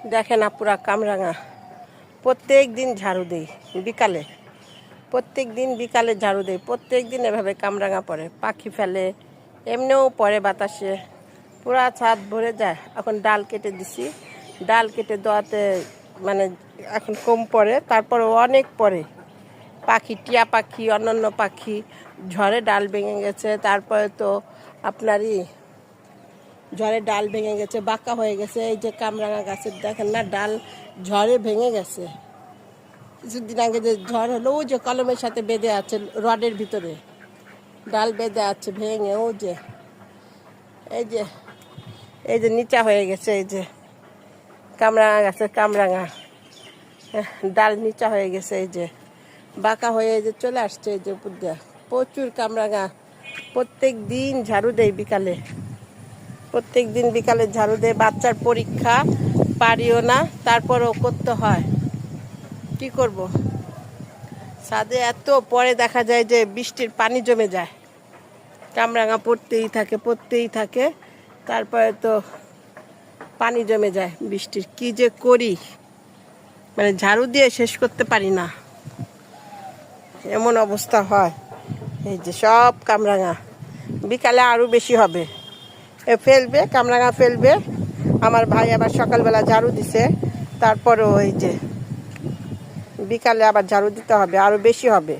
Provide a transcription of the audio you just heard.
দেখেন আপুরা কামরাঙা প্রত্যেক দিন ঝাড়ু দেই বিকালে, প্রত্যেক দিন বিকালে ঝাড়ু দেই, প্রত্যেক দিন এভাবে কামরাঙা পড়ে, পাখি ফেলে, এমনিও পড়ে বাতাসে, পুরা ছাদ ভরে যায়। এখন ডাল কেটে দিছি, ডাল কেটে দেওয়াতে মানে এখন কম পড়ে, তারপরে অনেক পড়ে পাখি, টিয়া পাখি, অন্যান্য পাখি, ঝড়ে ডাল ভেঙে গেছে। তারপরে তো আপনারই ঝড়ে ডাল ভেঙে গেছে, বাঁকা হয়ে গেছে। এই যে কামরাঙা গাছের দেখেন না, ডাল ঝড়ে ভেঙে গেছে। কিছুদিন আগে যে ঝড় হলো, ওই যে কলমের সাথে বেঁধে আছে, রডের ভিতরে ডাল বেঁধে আছে, ভেঙে ও যে এই যে নিচা হয়ে গেছে। এই যে কামরাঙা গাছের কামরাঙা ডাল নিচা হয়ে গেছে, এই যে বাঁকা হয়ে এই যে চলে আসছে। এই যে উপর দিয়ে প্রচুর কামরাঙা। প্রত্যেক দিন ঝাড়ু দেয় বিকালে, প্রত্যেক দিন বিকালে ঝাড়ু দেয়। বাচ্চার পরীক্ষা, পারিও না, তারপরেও করতে হয়, কি করব। ছাদে এত পরে দেখা যায় যে বৃষ্টির পানি জমে যায়, কামরাঙা পড়তেই থাকে, পড়তেই থাকে, তারপরে তো পানি জমে যায় বৃষ্টির। কি যে করি, মানে ঝাড়ু দিয়ে শেষ করতে পারি না, এমন অবস্থা হয়। এই যে সব কামরাঙা, বিকালে আরও বেশি হবে, ফেলবে কামরাঙা ফেলবে। আমার ভাই আবার সকালবেলা ঝাড়ু দিছে, তারপরেও এই যে বিকালে আবার ঝাড়ু দিতে হবে, আরও বেশি হবে।